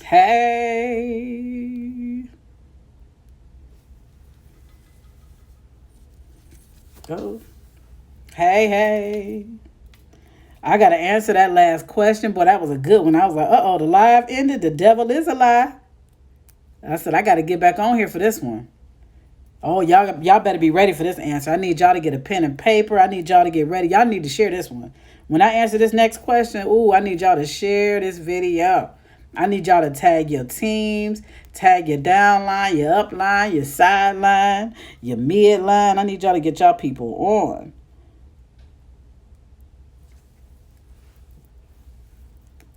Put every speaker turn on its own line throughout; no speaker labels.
Hey. Oh. Hey, hey. I got to answer that last question. Boy, that was a good one. I was like, uh-oh, the live ended. The devil is a lie. I said, I got to get back on here for this one. Oh, y'all better be ready for this answer. I need y'all to get a pen and paper. I need y'all to get ready. Y'all need to share this one. When I answer this next question, I need y'all to share this video. I need y'all to tag your teams, tag your downline, your upline, your sideline, your midline. I need y'all to get y'all people on.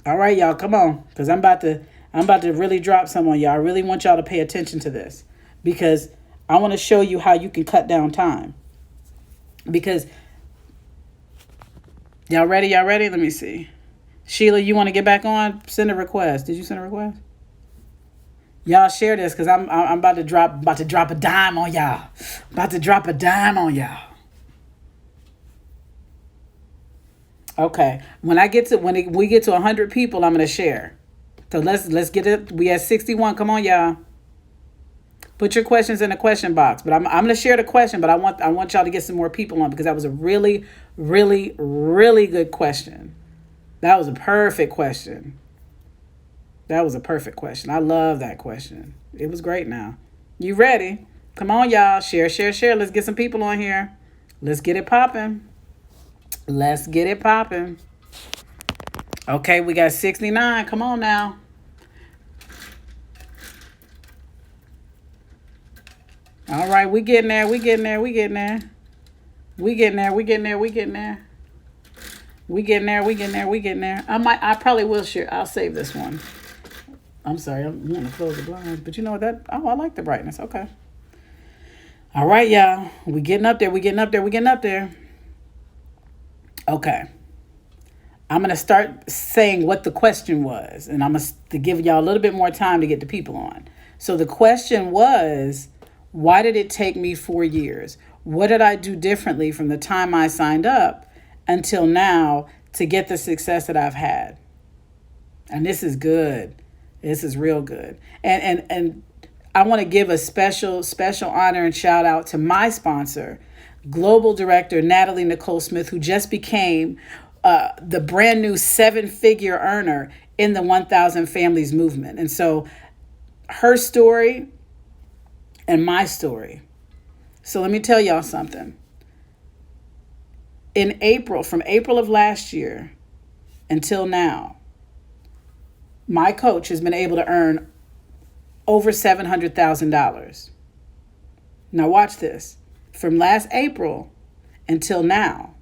All right, y'all, come on, because I'm about to really drop some on y'all. I really want y'all to pay attention to this because I want to show you how you can cut down time. Because y'all ready? Y'all ready? Let me see. Sheila, you want to get back on? Send a request. Did you send a request? Y'all share this because I'm about to drop a dime on y'all. About to drop a dime on y'all. Okay. When we get to 100 people, I'm gonna share. So let's get it. We at 61. Come on, y'all. Put your questions in the question box. But I'm gonna share the question. But I want y'all to get some more people on because that was a really, really, really good question. That was a perfect question. That was a perfect question. I love that question. It was great. Now, you ready? Come on, y'all. Share, share, share. Let's get some people on here. Let's get it popping. Let's get it popping. Okay, we got 69. Come on now. All right, we getting there. We getting there. We getting there. We getting there. We getting there. We getting there. We getting there. We getting there. We getting there. I probably will share. I'll save this one. I'm sorry. I'm going to close the blinds, but you know that. Oh, I like the brightness. Okay. All right, y'all. We getting up there. We getting up there. We getting up there. Okay. I'm going to start saying what the question was, and I'm going to give y'all a little bit more time to get the people on. So the question was, why did it take me 4 years? What did I do differently from the time I signed up until now to get the success that I've had? And this is good. This is real good. And I want to give a special honor and shout out to my sponsor, Global Director Natalie Nicole Smith, who just became the brand new 7-figure earner in the 1,000 Families movement. And so her story and my story. So let me tell y'all something. From April of last year until now, my coach has been able to earn over $700,000. Now watch this. From last April until now,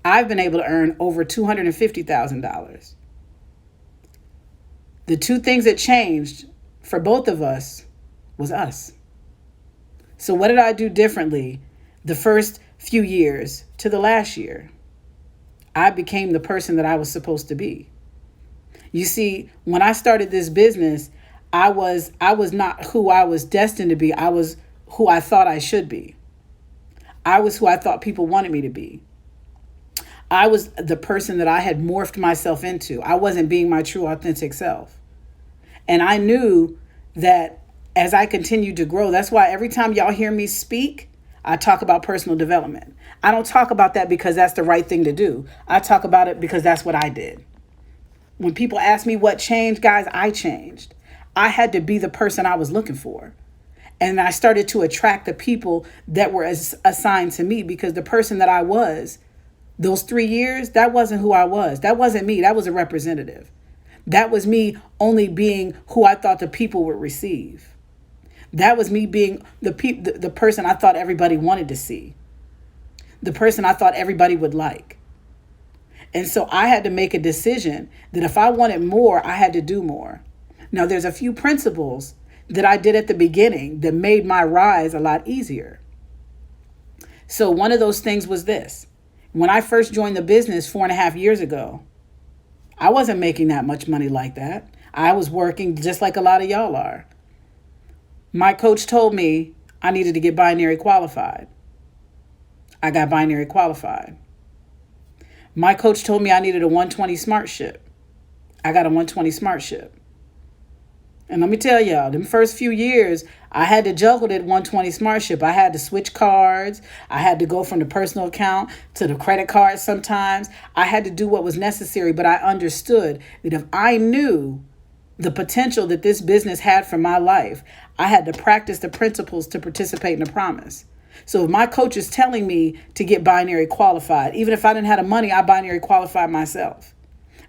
I've been able to earn over $250,000. The two things that changed for both of us was us. So what did I do differently the first few years to the last year? I became the person that I was supposed to be. You see, when I started this business, I was not who I was destined to be. I was who I thought I should be. I was who I thought people wanted me to be. I was the person that I had morphed myself into. I wasn't being my true, authentic self. And I knew that as I continued to grow, that's why every time y'all hear me speak, I talk about personal development. I don't talk about that because that's the right thing to do. I talk about it because that's what I did. When people ask me what changed, guys, I changed. I had to be the person I was looking for. And I started to attract the people that were assigned to me because the person that I was, those 3 years, that wasn't who I was. That wasn't me. That was a representative. That was me only being who I thought the people would receive. That was me being the person I thought everybody wanted to see. The person I thought everybody would like. And so I had to make a decision that if I wanted more, I had to do more. Now, there's a few principles that I did at the beginning that made my rise a lot easier. So one of those things was this. When I first joined the business 4.5 years ago, I wasn't making that much money like that. I was working just like a lot of y'all are. My coach told me I needed to get binary qualified. I got binary qualified. My coach told me I needed a 120 smart ship. I got a 120 smart ship. And let me tell y'all, them first few years, I had to juggle that 120 SmartShip. I had to switch cards. I had to go from the personal account to the credit card sometimes. I had to do what was necessary, but I understood that if I knew the potential that this business had for my life, I had to practice the principles to participate in the promise. So if my coach is telling me to get binary qualified, even if I didn't have the money, I binary qualified myself.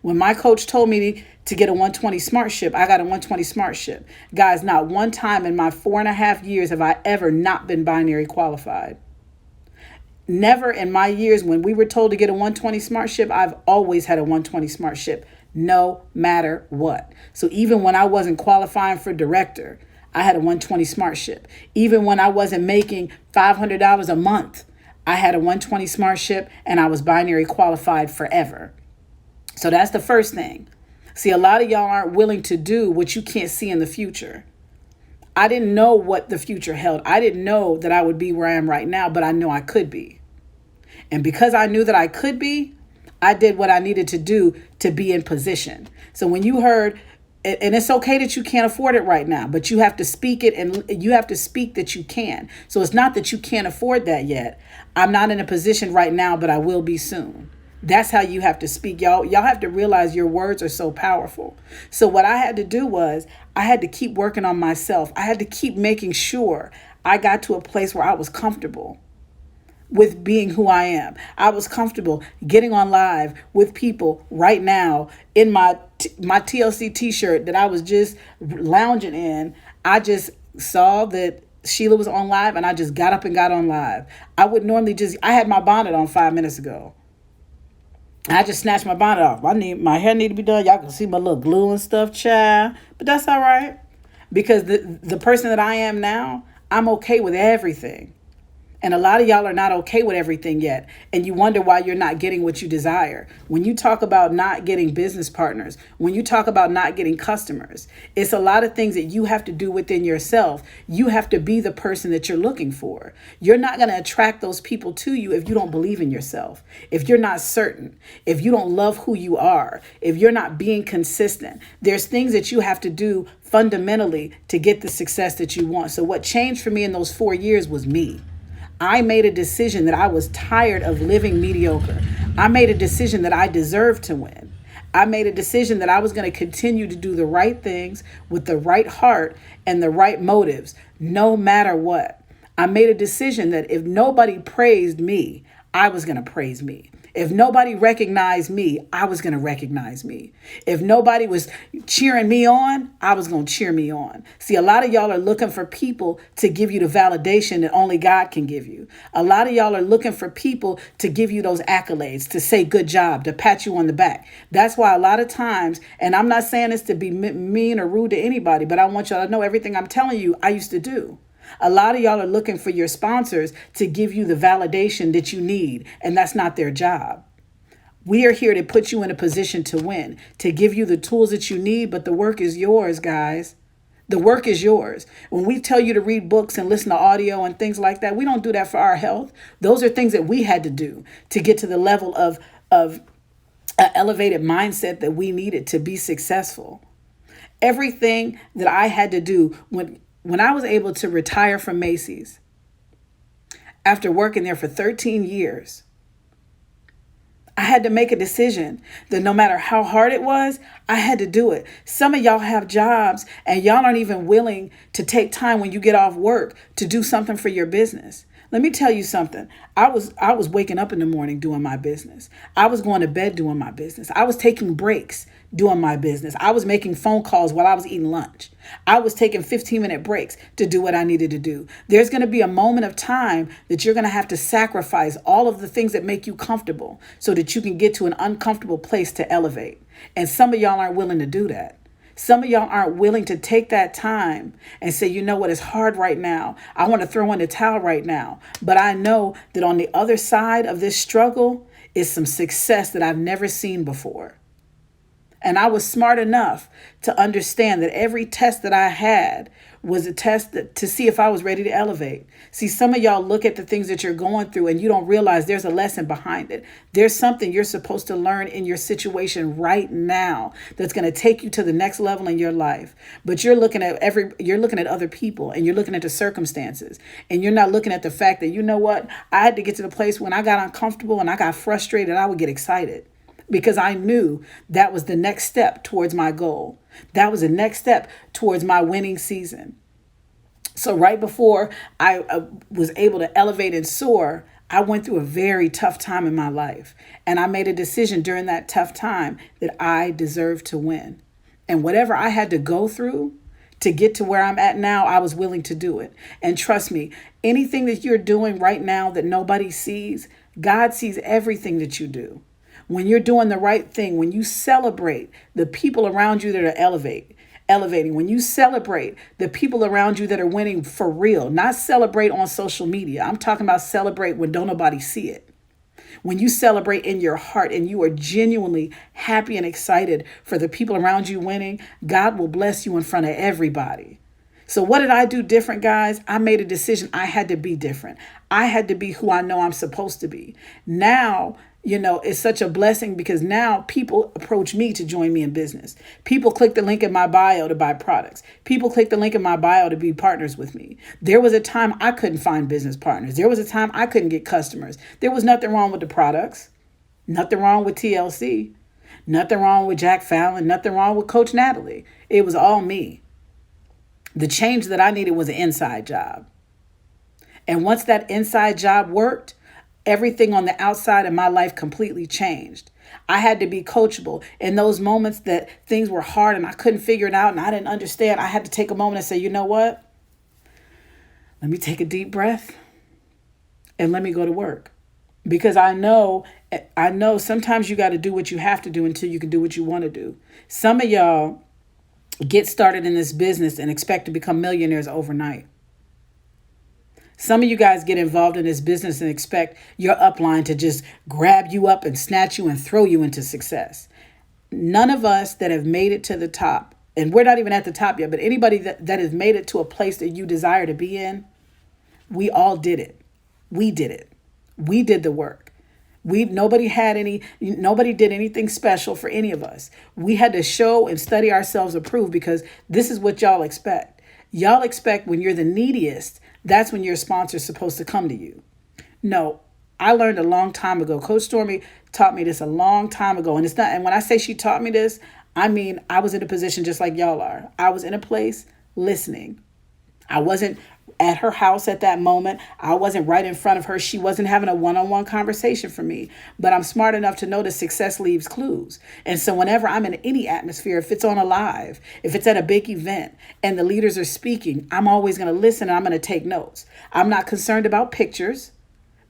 When my coach told me to get a 120 SmartShip, I got a 120 SmartShip. Guys, not one time in my 4.5 years have I ever not been binary qualified. Never in my years when we were told to get a 120 SmartShip, I've always had a 120 SmartShip, no matter what. So even when I wasn't qualifying for director, I had a 120 SmartShip. Even when I wasn't making $500 a month, I had a 120 SmartShip and I was binary qualified forever. So that's the first thing. See, a lot of y'all aren't willing to do what you can't see in the future. I didn't know what the future held. I didn't know that I would be where I am right now, but I know I could be. And because I knew that I could be, I did what I needed to do to be in position. So when you heard, and it's okay that you can't afford it right now, but you have to speak it and you have to speak that you can. So it's not that you can't afford that yet. I'm not in a position right now, but I will be soon. That's how you have to speak. Y'all have to realize your words are so powerful. So what I had to do was I had to keep working on myself. I had to keep making sure I got to a place where I was comfortable with being who I am. I was comfortable getting on live with people right now in my TLC t-shirt that I was just lounging in. I just saw that Sheila was on live and I just got up and got on live. I would normally I had my bonnet on 5 minutes ago. I just snatched my bonnet off. My hair need to be done. Y'all can see my little glue and stuff, child. But that's all right. Because the person that I am now, I'm okay with everything. And a lot of y'all are not okay with everything yet. And you wonder why you're not getting what you desire. When you talk about not getting business partners, when you talk about not getting customers, it's a lot of things that you have to do within yourself. You have to be the person that you're looking for. You're not going to attract those people to you if you don't believe in yourself, if you're not certain, if you don't love who you are, if you're not being consistent. There's things that you have to do fundamentally to get the success that you want. So what changed for me in those 4 years was me. I made a decision that I was tired of living mediocre. I made a decision that I deserved to win. I made a decision that I was going to continue to do the right things with the right heart and the right motives, no matter what. I made a decision that if nobody praised me, I was going to praise me. If nobody recognized me, I was going to recognize me. If nobody was cheering me on, I was going to cheer me on. See, a lot of y'all are looking for people to give you the validation that only God can give you. A lot of y'all are looking for people to give you those accolades, to say good job, to pat you on the back. That's why a lot of times, and I'm not saying this to be mean or rude to anybody, but I want y'all to know everything I'm telling you, I used to do. A lot of y'all are looking for your sponsors to give you the validation that you need, and that's not their job. We are here to put you in a position to win, to give you the tools that you need, but the work is yours, guys. The work is yours. When we tell you to read books and listen to audio and things like that, we don't do that for our health. Those are things that we had to do to get to the level of an elevated mindset that we needed to be successful. Everything that I had to do when I was able to retire from Macy's, after working there for 13 years, I had to make a decision that no matter how hard it was, I had to do it. Some of y'all have jobs and y'all aren't even willing to take time when you get off work to do something for your business. Let me tell you something. I was waking up in the morning doing my business. I was going to bed doing my business. I was taking breaks doing my business. I was making phone calls while I was eating lunch. I was taking 15-minute breaks to do what I needed to do. There's going to be a moment of time that you're going to have to sacrifice all of the things that make you comfortable so that you can get to an uncomfortable place to elevate. And some of y'all aren't willing to do that. Some of y'all aren't willing to take that time and say, you know what, it's hard right now. I want to throw in the towel right now. But I know that on the other side of this struggle is some success that I've never seen before. And I was smart enough to understand that every test that I had was a test to see if I was ready to elevate. See, some of y'all look at the things that you're going through and you don't realize there's a lesson behind it. There's something you're supposed to learn in your situation right now that's going to take you to the next level in your life. But you're looking at other people, and you're looking at the circumstances, and you're not looking at the fact that, you know what, I had to get to the place when I got uncomfortable and I got frustrated, I would get excited, because I knew that was the next step towards my goal. That was the next step towards my winning season. So right before I was able to elevate and soar, I went through a very tough time in my life. And I made a decision during that tough time that I deserved to win. And whatever I had to go through to get to where I'm at now, I was willing to do it. And trust me, anything that you're doing right now that nobody sees, God sees everything that you do. When you're doing the right thing, when you celebrate the people around you that are elevating, when you celebrate the people around you that are winning for real, not celebrate on social media. I'm talking about celebrate when don't nobody see it. When you celebrate in your heart and you are genuinely happy and excited for the people around you winning, God will bless you in front of everybody. So what did I do different, guys? I made a decision. I had to be different. I had to be who I know I'm supposed to be. Now, it's such a blessing because now people approach me to join me in business. People click the link in my bio to buy products. People click the link in my bio to be partners with me. There was a time I couldn't find business partners. There was a time I couldn't get customers. There was nothing wrong with the products. Nothing wrong with TLC. Nothing wrong with Jack Fallon. Nothing wrong with Coach Natalie. It was all me. The change that I needed was an inside job. And once that inside job worked, everything on the outside of my life completely changed. I had to be coachable. In those moments that things were hard and I couldn't figure it out and I didn't understand, I had to take a moment and say, you know what? Let me take a deep breath and let me go to work. Because I know sometimes you got to do what you have to do until you can do what you want to do. Some of y'all get started in this business and expect to become millionaires overnight. Some of you guys get involved in this business and expect your upline to just grab you up and snatch you and throw you into success. None of us that have made it to the top, and we're not even at the top yet, but anybody that has made it to a place that you desire to be in, we all did it. We did it. We did the work. Nobody did anything special for any of us. We had to show and study ourselves approved because this is what y'all expect. Y'all expect when you're the neediest, that's when your sponsor's supposed to come to you. No, I learned a long time ago. Coach Stormy taught me this a long time ago. And when I say she taught me this, I mean, I was in a position just like y'all are. I was in a place listening. I wasn't at her house at that moment. I wasn't right in front of her. She wasn't having a one-on-one conversation for me. But I'm smart enough to know that success leaves clues. And so whenever I'm in any atmosphere, if it's on a live, if it's at a big event and the leaders are speaking, I'm always going to listen and I'm going to take notes. I'm not concerned about pictures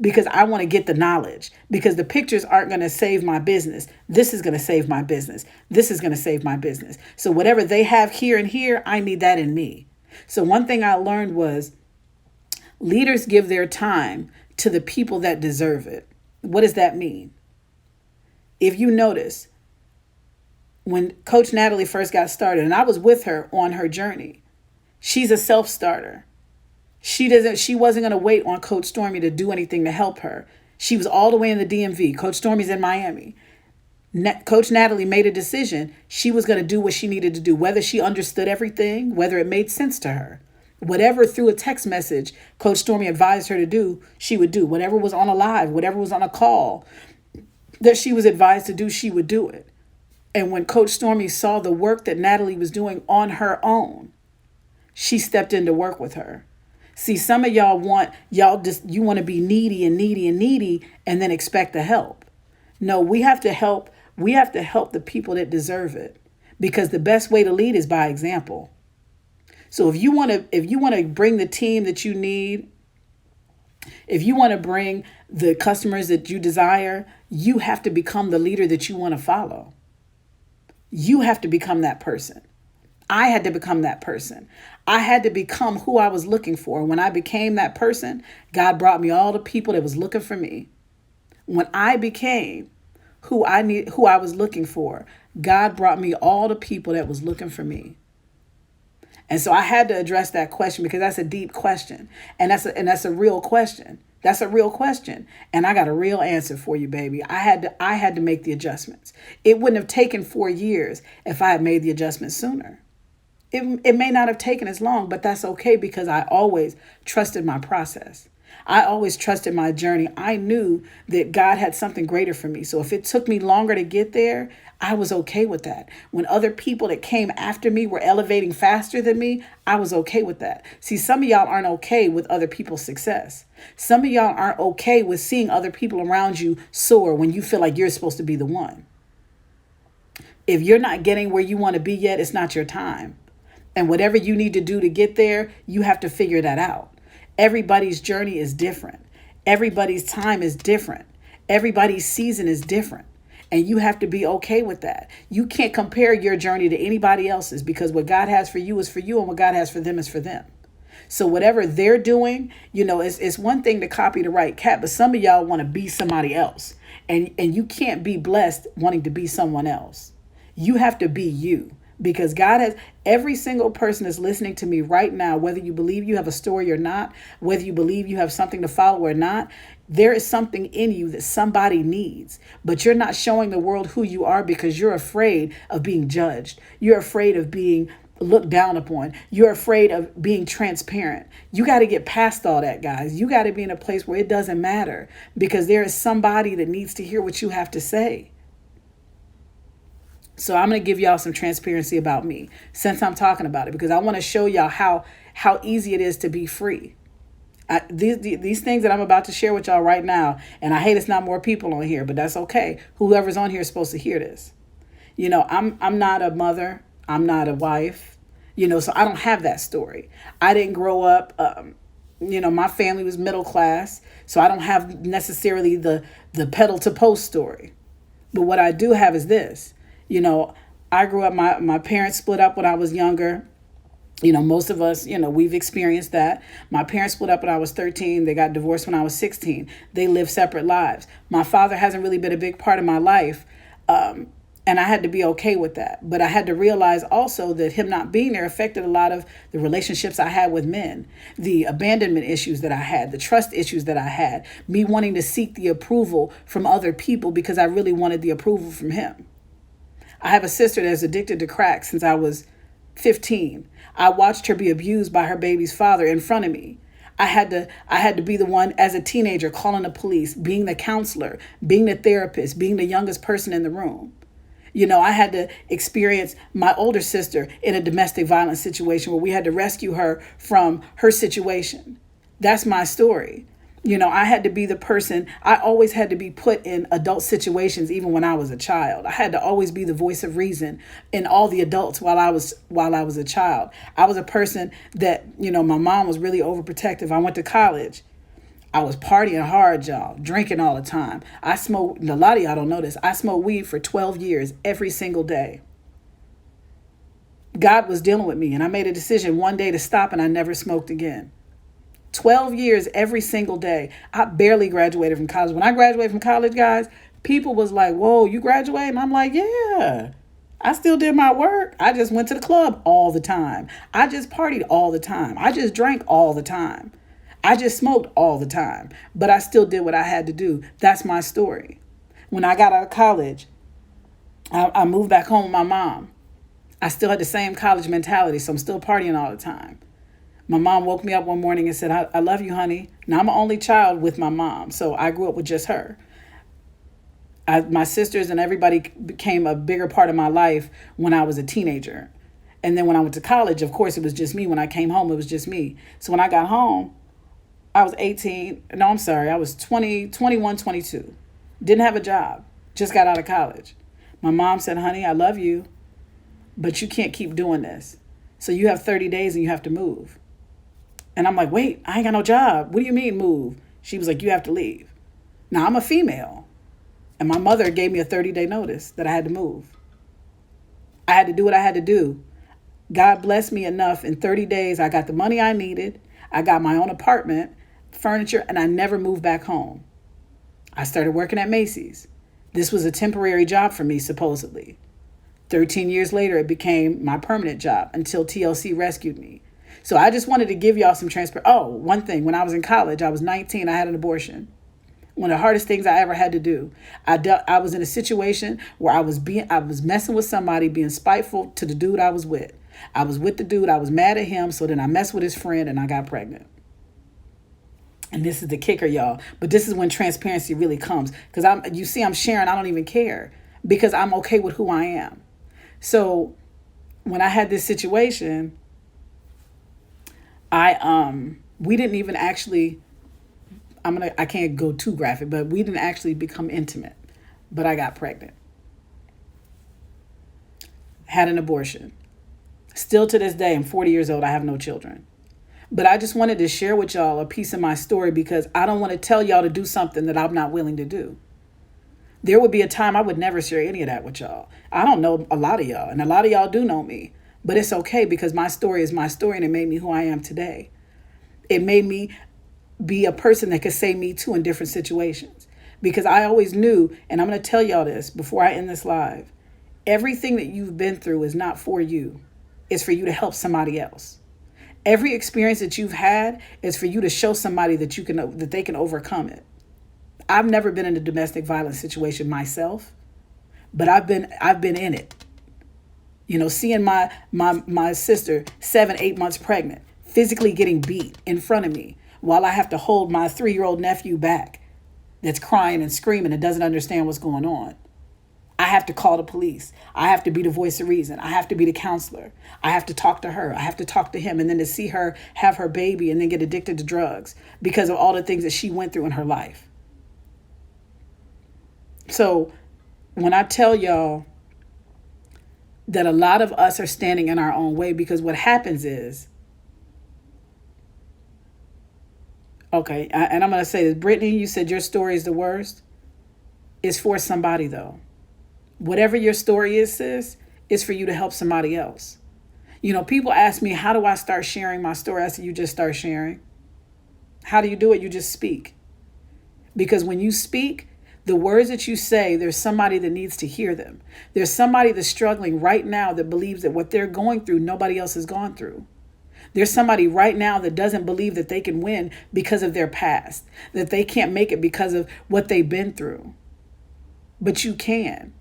because I want to get the knowledge, because the pictures aren't going to save my business. This is going to save my business. This is going to save my business. So whatever they have here and here, I need that in me. So one thing I learned was leaders give their time to the people that deserve it. What does that mean? If you notice, when Coach Natalie first got started, and I was with her on her journey, she's a self-starter. She wasn't going to wait on Coach Stormy to do anything to help her. She was all the way in the DMV. Coach Stormy's in Miami. Coach Natalie made a decision. She was going to do what she needed to do, whether she understood everything, whether it made sense to her. Whatever through a text message Coach Stormy advised her to do, she would do. Whatever was on a live, whatever was on a call that she was advised to do, she would do it. And when Coach Stormy saw the work that Natalie was doing on her own, she stepped in to work with her. See, some of y'all want to be needy and then expect the help. No, we have to help. We have to help the people that deserve it, because the best way to lead is by example. So if you want to bring the team that you need, if you want to bring the customers that you desire, you have to become the leader that you want to follow. You have to become that person. I had to become that person. I had to become who I was looking for. When I became that person, God brought me all the people that was looking for me. When I became who I was looking for, God brought me all the people that was looking for me. And so I had to address that question because that's a deep question. And that's a real question. That's a real question. And I got a real answer for you, baby. I had to make the adjustments. It wouldn't have taken 4 years if I had made the adjustments sooner. It may not have taken as long, but that's okay because I always trusted my process. I always trusted my journey. I knew that God had something greater for me. So if it took me longer to get there, I was okay with that. When other people that came after me were elevating faster than me, I was okay with that. See, some of y'all aren't okay with other people's success. Some of y'all aren't okay with seeing other people around you soar when you feel like you're supposed to be the one. If you're not getting where you want to be yet, it's not your time. And whatever you need to do to get there, you have to figure that out. Everybody's journey is different. Everybody's time is different. Everybody's season is different. And you have to be okay with that. You can't compare your journey to anybody else's because what God has for you is for you and what God has for them is for them. So whatever they're doing, it's one thing to copy the right cat, but some of y'all want to be somebody else. And you can't be blessed wanting to be someone else. You have to be you. Because God has every single person that's listening to me right now, whether you believe you have a story or not, whether you believe you have something to follow or not, there is something in you that somebody needs, but you're not showing the world who you are because you're afraid of being judged. You're afraid of being looked down upon. You're afraid of being transparent. You got to get past all that, guys. You got to be in a place where it doesn't matter because there is somebody that needs to hear what you have to say. So I'm going to give y'all some transparency about me since I'm talking about it, because I want to show y'all how easy it is to be free. These things that I'm about to share with y'all right now, and I hate it's not more people on here, but that's okay. Whoever's on here is supposed to hear this. I'm not a mother. I'm not a wife. So I don't have that story. I didn't grow up. My family was middle class, so I don't have necessarily the pedal to post story. But what I do have is this. I grew up, my parents split up when I was younger. Most of us, we've experienced that. My parents split up when I was 13. They got divorced when I was 16. They lived separate lives. My father hasn't really been a big part of my life. And I had to be okay with that. But I had to realize also that him not being there affected a lot of the relationships I had with men, the abandonment issues that I had, the trust issues that I had, me wanting to seek the approval from other people because I really wanted the approval from him. I have a sister that's addicted to crack since I was 15. I watched her be abused by her baby's father in front of me. I had to be the one as a teenager calling the police, being the counselor, being the therapist, being the youngest person in the room. I had to experience my older sister in a domestic violence situation where we had to rescue her from her situation. That's my story. I had to be the person. I always had to be put in adult situations, even when I was a child. I had to always be the voice of reason in all the adults while I was a child. I was a person that, my mom was really overprotective. I went to college. I was partying hard, y'all, drinking all the time. I smoked, a lot of y'all don't know this. I smoked weed for 12 years, every single day. God was dealing with me, and I made a decision one day to stop, and I never smoked again. 12 years every single day. I barely graduated from college. When I graduated from college, guys, people was like, whoa, you graduated? And I'm like, yeah, I still did my work. I just went to the club all the time. I just partied all the time. I just drank all the time. I just smoked all the time. But I still did what I had to do. That's my story. When I got out of college, I moved back home with my mom. I still had the same college mentality, so I'm still partying all the time. My mom woke me up one morning and said, I love you, honey. Now, I'm an only child with my mom, so I grew up with just her. My sisters and everybody became a bigger part of my life when I was a teenager. And then when I went to college, of course, it was just me. When I came home, it was just me. So when I got home, I was 18. No, I'm sorry. I was 20, 21, 22. Didn't have a job. Just got out of college. My mom said, honey, I love you, but you can't keep doing this. So you have 30 days and you have to move. And I'm like, wait, I ain't got no job. What do you mean move? She was like, you have to leave. Now, I'm a female. And my mother gave me a 30-day notice that I had to move. I had to do what I had to do. God blessed me enough. In 30 days, I got the money I needed. I got my own apartment, furniture, and I never moved back home. I started working at Macy's. This was a temporary job for me, supposedly. 13 years later, it became my permanent job until TLC rescued me. So I just wanted to give y'all some transparency. Oh, one thing, when I was in college, I was 19, I had an abortion. One of the hardest things I ever had to do. I was in a situation where I was messing with somebody, being spiteful to the dude I was with. I was with the dude, I was mad at him, so then I messed with his friend and I got pregnant. And this is the kicker, y'all. But this is when transparency really comes. Because I'm sharing, I don't even care. Because I'm okay with who I am. So when I had this situation, we didn't even actually, I can't go too graphic, but we didn't actually become intimate. But I got pregnant. Had an abortion. Still to this day, I'm 40 years old, I have no children. But I just wanted to share with y'all a piece of my story because I don't want to tell y'all to do something that I'm not willing to do. There would be a time I would never share any of that with y'all. I don't know a lot of y'all, and a lot of y'all do know me. But it's okay because my story is my story, and it made me who I am today. It made me be a person that could say me too in different situations. Because I always knew, and I'm going to tell y'all this before I end this live, everything that you've been through is not for you. It's for you to help somebody else. Every experience that you've had is for you to show somebody that they can overcome it. I've never been in a domestic violence situation myself, but I've been in it. You know, seeing my sister 7-8 months pregnant, physically getting beat in front of me while I have to hold my 3-year-old nephew back that's crying and screaming and doesn't understand what's going on. I have to call the police. I have to be the voice of reason. I have to be the counselor. I have to talk to her. I have to talk to him. And then to see her have her baby and then get addicted to drugs because of all the things that she went through in her life. So when I tell y'all that a lot of us are standing in our own way, because what happens is, okay, and I'm going to say this, Brittany, you said your story is the worst. It's for somebody though. Whatever your story is, sis, is for you to help somebody else. You know, people ask me, how do I start sharing my story? I said, you just start sharing. How do you do it? You just speak. Because when you speak, the words that you say, there's somebody that needs to hear them. There's somebody that's struggling right now that believes that what they're going through, nobody else has gone through. There's somebody right now that doesn't believe that they can win because of their past, that they can't make it because of what they've been through. But you can.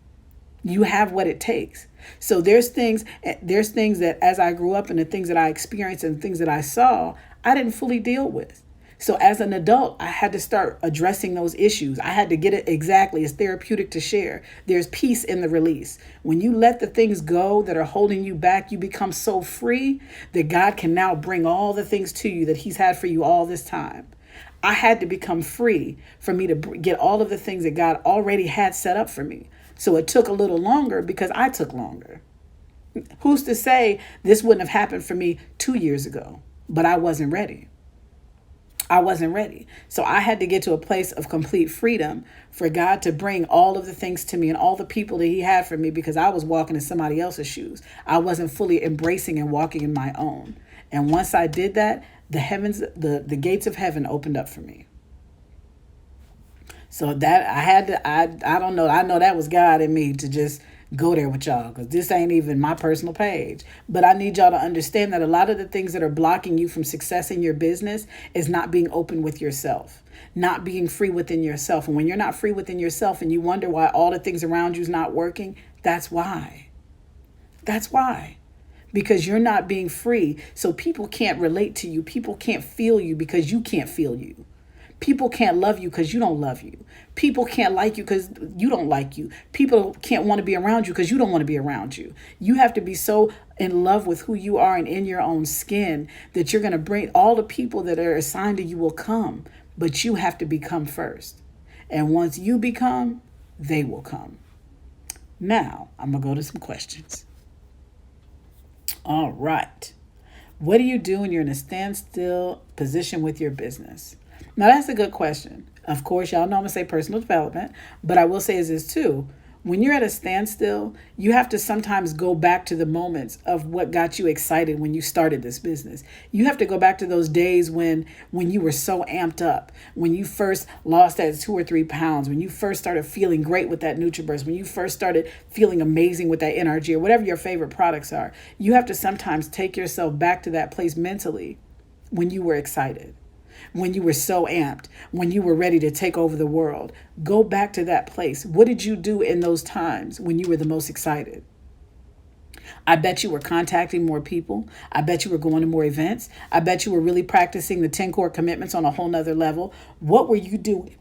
You have what it takes. So there's things that as I grew up and the things that I experienced and things that I saw, I didn't fully deal with. So as an adult, I had to start addressing those issues. I had to get it exactly. It's therapeutic to share. There's peace in the release. When you let the things go that are holding you back, you become so free that God can now bring all the things to you that he's had for you all this time. I had to become free for me to get all of the things that God already had set up for me. So it took a little longer because I took longer. Who's to say this wouldn't have happened for me 2 years ago, but I wasn't ready. I wasn't ready. So I had to get to a place of complete freedom for God to bring all of the things to me and all the people that he had for me because I was walking in somebody else's shoes. I wasn't fully embracing and walking in my own. And once I did that, the gates of heaven opened up for me. So that I don't know. I know that was God in me to just go there with y'all because this ain't even my personal page. But I need y'all to understand that a lot of the things that are blocking you from success in your business is not being open with yourself, not being free within yourself. And when you're not free within yourself and you wonder why all the things around you is not working, that's why. That's why. Because you're not being free. So people can't relate to you. People can't feel you because you can't feel you. People can't love you because you don't love you. People can't like you because you don't like you. People can't want to be around you because you don't want to be around you. You have to be so in love with who you are and in your own skin that you're going to bring all the people that are assigned to you will come. But you have to become first. And once you become, they will come. Now, I'm going to go to some questions. All right. What do you do when you're in a standstill position with your business? Now, that's a good question. Of course, y'all know I'm going to say personal development, but I will say is this too. When you're at a standstill, you have to sometimes go back to the moments of what got you excited when you started this business. You have to go back to those days when you were so amped up, when you first lost that 2 or 3 pounds, when you first started feeling great with that NutriBurst, when you first started feeling amazing with that NRG or whatever your favorite products are. You have to sometimes take yourself back to that place mentally when you were excited, when you were so amped, when you were ready to take over the world. Go back to that place. What did you do in those times when you were the most excited? I bet you were contacting more people. I bet you were going to more events. I bet you were really practicing the 10 core commitments on a whole nother level. What were you doing?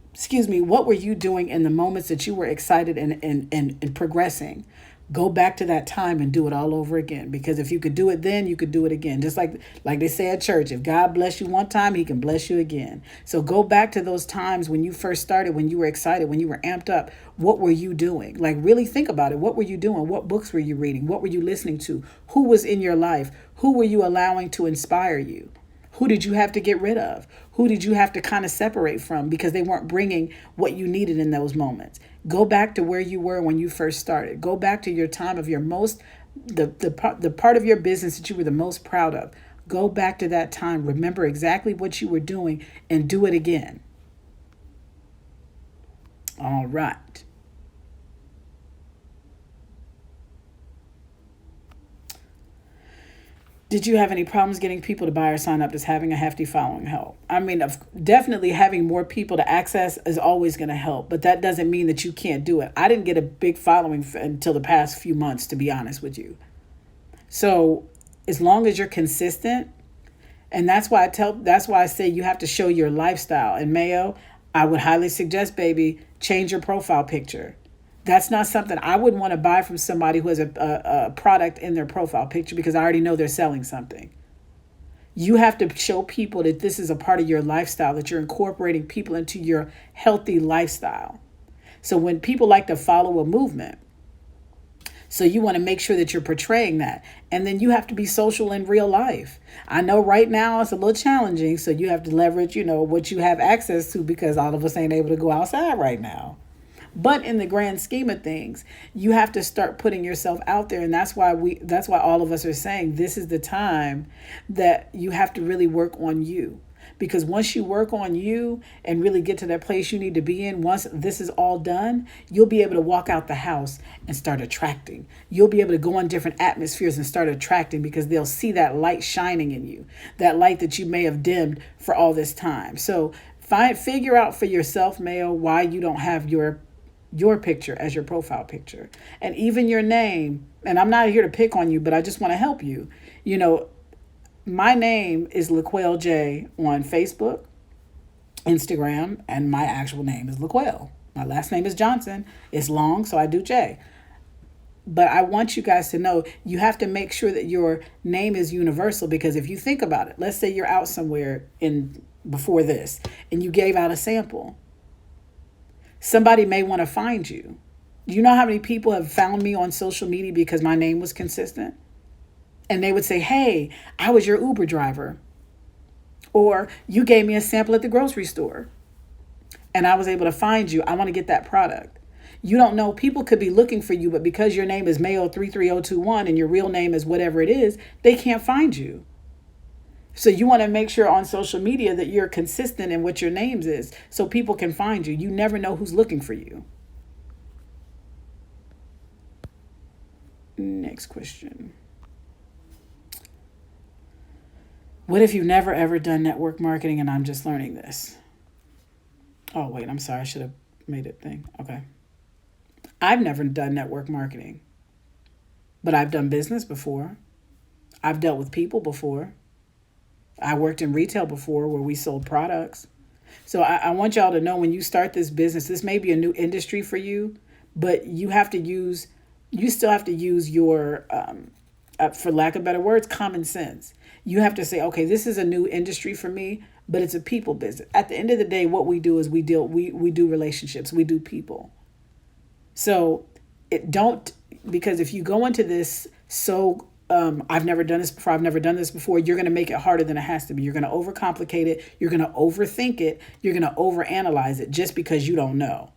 What were you doing in the moments that you were excited and progressing? Go back to that time and do it all over again. Because if you could do it then, you could do it again. Just like they say at church, if God bless you one time, he can bless you again. So go back to those times when you first started, when you were excited, when you were amped up. What were you doing? Like, really think about it. What were you doing? What books were you reading? What were you listening to? Who was in your life? Who were you allowing to inspire you? Who did you have to get rid of? Who did you have to kind of separate from because they weren't bringing what you needed in those moments? Go back to where you were when you first started. Go back to your time of your the part of your business that you were the most proud of. Go back to that time. Remember exactly what you were doing and do it again. All right. Did you have any problems getting people to buy or sign up? Does having a hefty following help? I mean, definitely having more people to access is always going to help, but that doesn't mean that you can't do it. I didn't get a big following until the past few months, to be honest with you. So as long as you're consistent, and that's why I say you have to show your lifestyle. And Mayo, I would highly suggest, baby, change your profile picture. That's not something I would want to buy from somebody who has a product in their profile picture because I already know they're selling something. You have to show people that this is a part of your lifestyle, that you're incorporating people into your healthy lifestyle. So when people like to follow a movement, so you want to make sure that you're portraying that. And then you have to be social in real life. I know right now it's a little challenging, so you have to leverage, what you have access to because all of us ain't able to go outside right now. But in the grand scheme of things, you have to start putting yourself out there. And that's why all of us are saying this is the time that you have to really work on you. Because once you work on you and really get to that place you need to be in, once this is all done, you'll be able to walk out the house and start attracting. You'll be able to go in different atmospheres and start attracting because they'll see that light shining in you, that light that you may have dimmed for all this time. So figure out for yourself, Mayo, why you don't have your picture as your profile picture and even your name. And I'm not here to pick on you, but I just want to help you. My name is LaQuelle J on Facebook, Instagram, and my actual name is LaQuelle. My last name is Johnson. It's long, so I do J. But I want you guys to know you have to make sure that your name is universal because if you think about it, let's say you're out somewhere before this and you gave out a sample. Somebody may want to find you. Do you know how many people have found me on social media because my name was consistent? And they would say, hey, I was your Uber driver. Or you gave me a sample at the grocery store. And I was able to find you. I want to get that product. You don't know. People could be looking for you, but because your name is Mayo 33021 and your real name is whatever it is, they can't find you. So you want to make sure on social media that you're consistent in what your name is so people can find you. You never know who's looking for you. Next question. What if you've never ever done network marketing and I'm just learning this? Oh, wait, I'm sorry. I should have made it thing. Okay. I've never done network marketing, but I've done business before. I've dealt with people before. I worked in retail before where we sold products. So I want y'all to know when you start this business, this may be a new industry for you, but you still have to use your, for lack of better words, common sense. You have to say, okay, this is a new industry for me, but it's a people business. At the end of the day, what we do is we do relationships, we do people. So because if you go into this I've never done this before, you're going to make it harder than it has to be. You're going to overcomplicate it. You're going to overthink it. You're going to overanalyze it just because you don't know.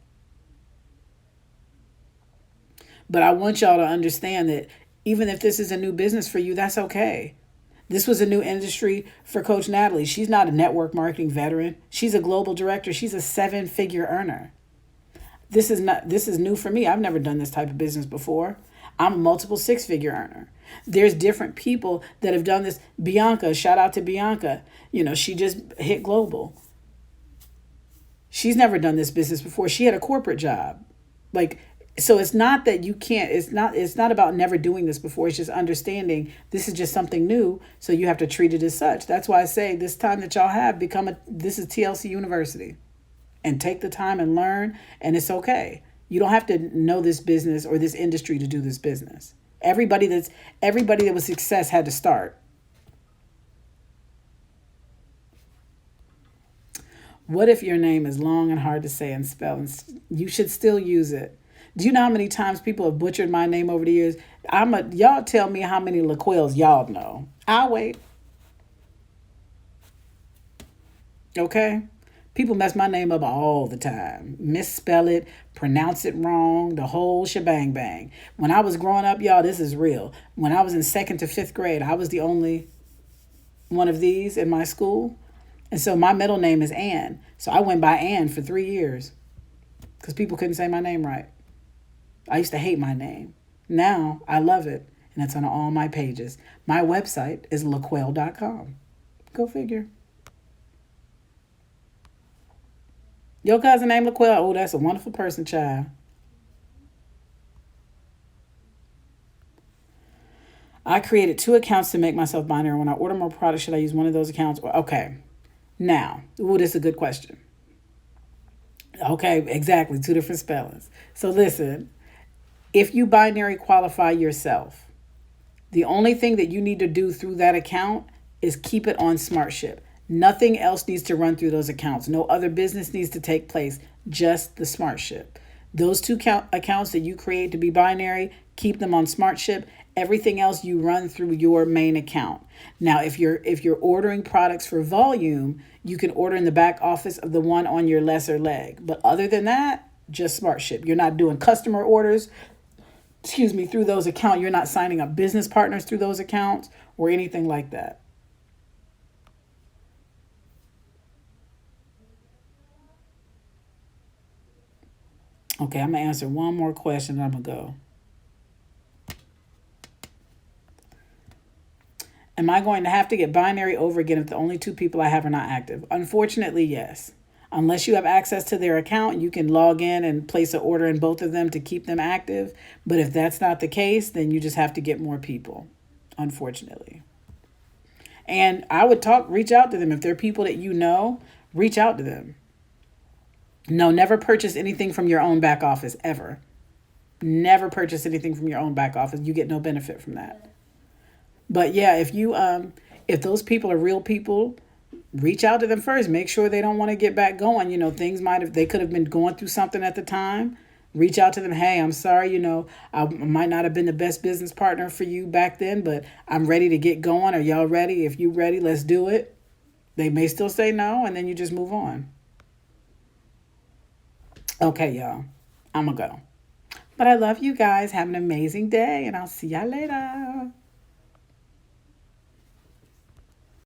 But I want y'all to understand that even if this is a new business for you, that's okay. This was a new industry for Coach Natalie. She's not a network marketing veteran. She's a global director. She's a seven-figure earner. This is new for me. I've never done this type of business before. I'm a multiple six-figure earner. There's different people that have done this. Bianca, shout out to Bianca. She just hit global. She's never done this business before. She had a corporate job. So it's not that you can't, it's not about never doing this before. It's just understanding this is just something new. So you have to treat it as such. That's why I say this time that y'all have this is TLC University, and take the time and learn. And it's okay. You don't have to know this business or this industry to do this business. Everybody that was success had to start. What if your name is long and hard to say and spell, and you should still use it? Do you know how many times people have butchered my name over the years? Y'all tell me how many LaQuelles y'all know. I'll wait. Okay? People mess my name up all the time. Misspell it, pronounce it wrong, the whole shebang bang. When I was growing up, y'all, this is real. When I was in 2nd to 5th grade, I was the only one of these in my school. And so my middle name is Ann. So I went by Ann for 3 years because people couldn't say my name right. I used to hate my name. Now I love it, and it's on all my pages. My website is laquelle.com. Go figure. Your cousin named LaQuelle. Oh, that's a wonderful person, child. I created 2 accounts to make myself binary. When I order more products, should I use one of those accounts? Okay. Now, this is a good question. Okay, exactly. 2 different spellings. So listen, if you binary qualify yourself, the only thing that you need to do through that account is keep it on SmartShip. Nothing else needs to run through those accounts. No other business needs to take place, just the SmartShip. Those 2 accounts that you create to be binary, keep them on SmartShip. Everything else you run through your main account. Now, if you're ordering products for volume, you can order in the back office of the one on your lesser leg. But other than that, just SmartShip. You're not doing customer orders, through those accounts. You're not signing up business partners through those accounts or anything like that. Okay, I'm going to answer one more question and I'm going to go. Am I going to have to get binary over again if the only 2 people I have are not active? Unfortunately, yes. Unless you have access to their account, you can log in and place an order in both of them to keep them active. But if that's not the case, then you just have to get more people, unfortunately. And I would reach out to them. If they're people that you know, reach out to them. No, never purchase anything from your own back office, ever. Never purchase anything from your own back office. You get no benefit from that. But yeah, if those people are real people, reach out to them first. Make sure they don't want to get back going. They could have been going through something at the time. Reach out to them. Hey, I'm sorry, I might not have been the best business partner for you back then, but I'm ready to get going. Are y'all ready? If you ready, let's do it. They may still say no, and then you just move on. Okay, y'all. I'm going to go. But I love you guys. Have an amazing day, and I'll see y'all later.